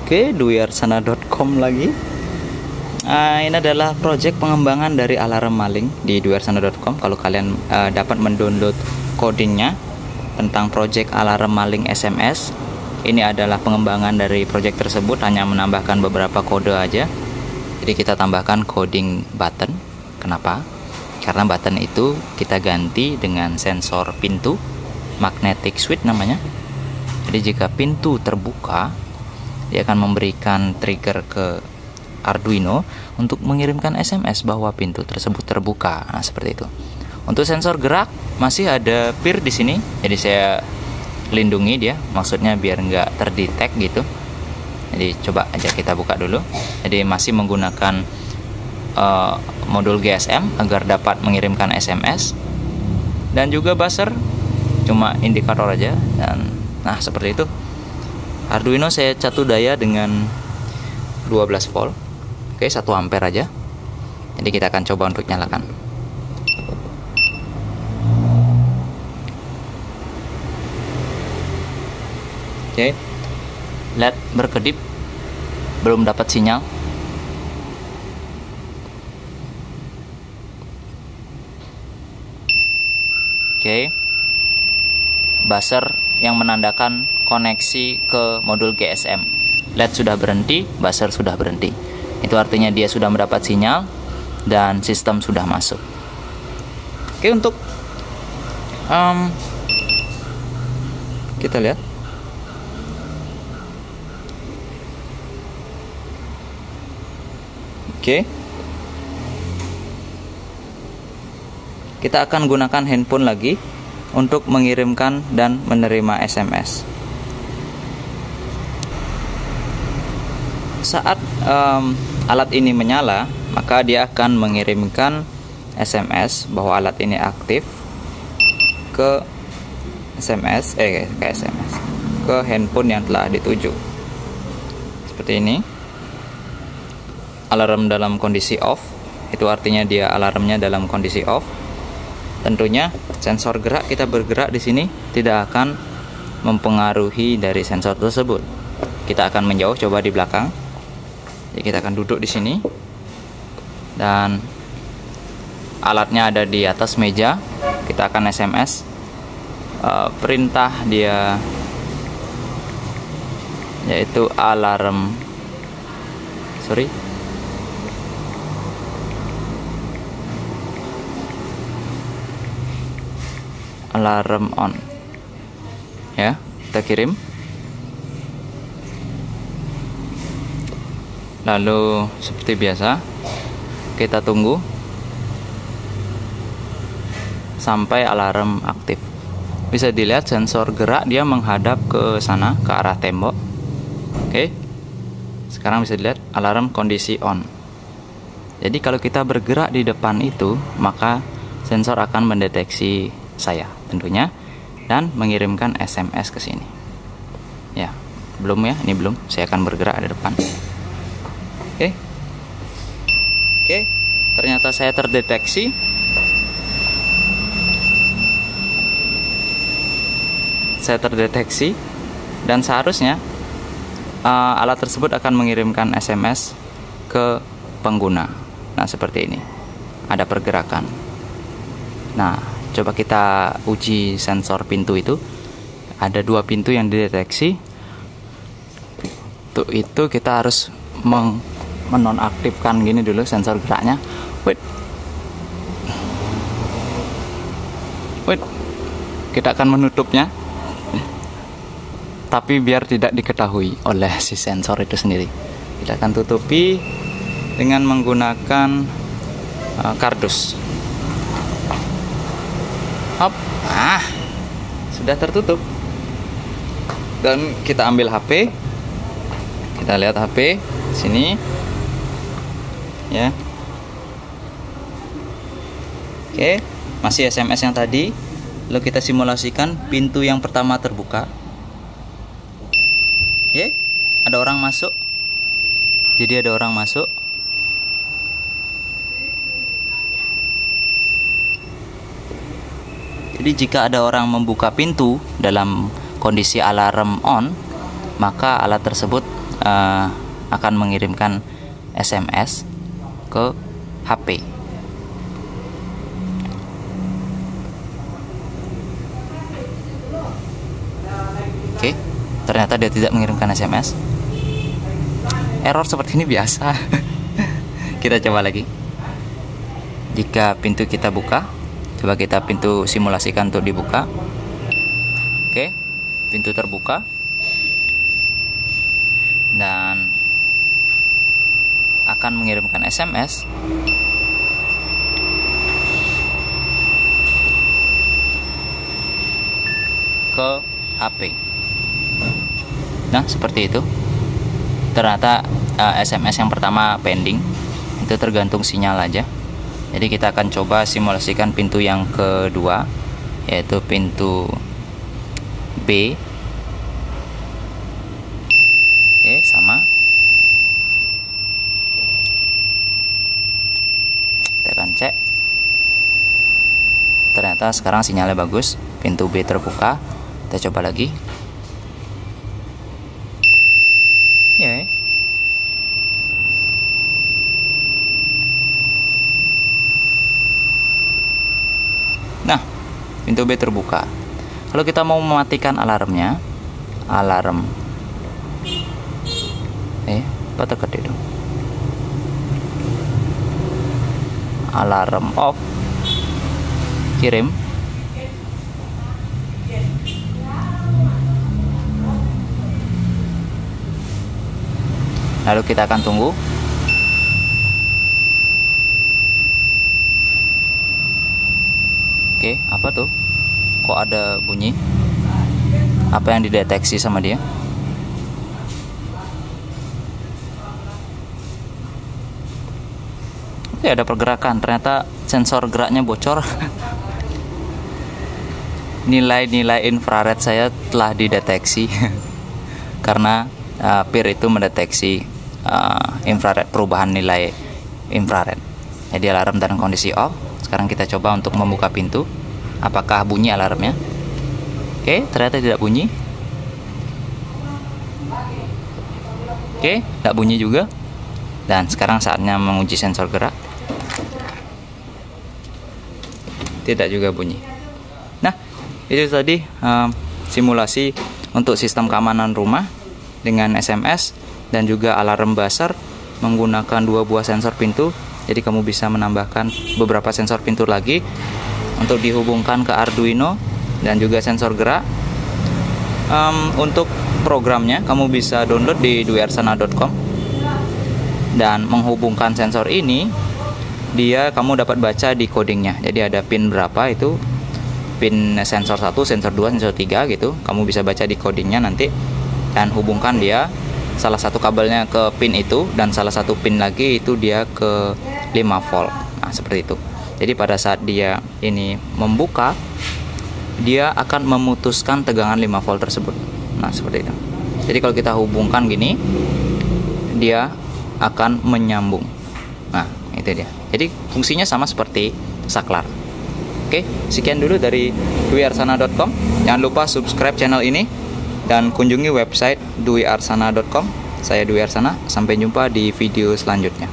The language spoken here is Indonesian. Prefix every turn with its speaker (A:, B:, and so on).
A: Oke, duyarsana.com lagi. Ini adalah project pengembangan dari alarm maling di duyarsana.com. Kalau kalian dapat mendownload codingnya tentang project alarm maling SMS, ini adalah pengembangan dari project tersebut, hanya menambahkan beberapa kode aja. Jadi kita tambahkan coding button. Kenapa? Karena button itu kita ganti dengan sensor pintu, magnetic switch namanya. Jadi jika pintu terbuka, dia akan memberikan trigger ke Arduino untuk mengirimkan SMS bahwa pintu tersebut terbuka. Nah, seperti itu. Untuk sensor gerak masih ada peer di sini, jadi saya lindungi dia, maksudnya biar nggak terdetek gitu. Jadi coba aja kita buka dulu. Jadi masih menggunakan modul GSM agar dapat mengirimkan SMS, dan juga buzzer cuma indikator aja. Dan nah, seperti itu. Arduino saya catu daya dengan 12 volt. Oke, 1 ampere aja. Jadi kita akan coba untuk nyalakan. Oke, LED berkedip, belum dapat sinyal. Oke, buzzer yang menandakan koneksi ke modul GSM. LED sudah berhenti, buzzer sudah berhenti. Itu artinya dia sudah mendapat sinyal dan sistem sudah masuk. Oke, untuk kita lihat. Oke, kita akan gunakan handphone lagi untuk mengirimkan dan menerima SMS. Saat alat ini menyala, maka dia akan mengirimkan SMS bahwa alat ini aktif ke ke handphone yang telah dituju. Seperti ini. Alarm dalam kondisi off, itu artinya dia alarmnya dalam kondisi off. Tentunya sensor gerak, kita bergerak di sini tidak akan mempengaruhi dari sensor tersebut. Kita akan menjauh, coba di belakang. Jadi kita akan duduk di sini dan alatnya ada di atas meja. Kita akan SMS perintah dia, yaitu alarm on, ya, kita kirim. Lalu seperti biasa kita tunggu sampai alarm aktif. Bisa dilihat sensor gerak dia menghadap ke sana, ke arah tembok. Oke, sekarang bisa dilihat alarm kondisi on. Jadi kalau kita bergerak di depan itu, maka sensor akan mendeteksi saya tentunya dan mengirimkan SMS ke sini. Ya, belum ya, ini belum. Saya akan bergerak di depan. Oke, ternyata saya terdeteksi. Dan seharusnya alat tersebut akan mengirimkan SMS ke pengguna. Nah, seperti ini. Ada pergerakan. Nah, coba kita uji sensor pintu itu. Ada 2 pintu yang dideteksi. Untuk itu kita harus menonaktifkan gini dulu sensor geraknya. Wait. Kita akan menutupnya, tapi biar tidak diketahui oleh si sensor itu sendiri. Kita akan tutupi dengan menggunakan kardus. Hop. Sudah tertutup. Dan kita ambil HP. Kita lihat HP sini. Ya. Oke, masih SMS yang tadi. Lalu kita simulasikan pintu yang pertama terbuka. Oke, ada orang masuk. Jadi ada orang masuk. Jadi jika ada orang membuka pintu dalam kondisi alarm on, maka alat tersebut akan mengirimkan SMS ke HP. Oke, ternyata dia tidak mengirimkan SMS. Error seperti ini biasa. Kita coba lagi. Jika pintu kita buka, coba kita pintu simulasikan untuk dibuka. Oke, pintu terbuka dan akan mengirimkan SMS ke HP. Nah, seperti itu. Ternyata SMS yang pertama pending, itu tergantung sinyal aja. Jadi kita akan coba simulasikan pintu yang kedua, yaitu pintu B. Oke, sama. Tekan cek. Ternyata sekarang sinyalnya bagus, pintu B terbuka. Kita coba lagi. Ya. Nah, pintu B terbuka. Kalau kita mau mematikan alarmnya, alarm apa tekan itu? Alarm off. Kirim. Lalu kita akan tunggu. Oke, apa tuh? Kok ada bunyi? Apa yang dideteksi sama dia? Oke, ada pergerakan. Ternyata sensor geraknya bocor. Nilai-nilai infrared saya telah dideteksi. Karena PIR itu mendeteksi infrared, perubahan nilai infrared. Jadi alarm dalam kondisi off. Sekarang kita coba untuk membuka pintu. Apakah bunyi alarmnya? Oke, ternyata tidak bunyi. Oke, tidak bunyi juga. Dan sekarang saatnya menguji sensor gerak. Tidak juga bunyi. Nah, itu tadi simulasi untuk sistem keamanan rumah dengan SMS dan juga alarm buzzer menggunakan 2 buah sensor pintu. Jadi kamu bisa menambahkan beberapa sensor pintu lagi untuk dihubungkan ke Arduino dan juga sensor gerak. Untuk programnya kamu bisa download di duyarsana.com dan menghubungkan sensor ini, kamu dapat baca di codingnya. Jadi ada pin berapa itu, pin sensor 1, sensor 2, sensor 3 gitu. Kamu bisa baca di codingnya nanti dan hubungkan dia, salah satu kabelnya ke pin itu dan salah satu pin lagi itu dia ke 5 volt. Nah, seperti itu. Jadi pada saat dia ini membuka, dia akan memutuskan tegangan 5 volt tersebut. Nah, seperti itu. Jadi kalau kita hubungkan gini, dia akan menyambung. Nah, itu dia. Jadi fungsinya sama seperti saklar. Oke, sekian dulu dari duyarsana.com. Jangan lupa subscribe channel ini dan kunjungi website duyarsana.com. Saya Dwi Arsana, sampai jumpa di video selanjutnya.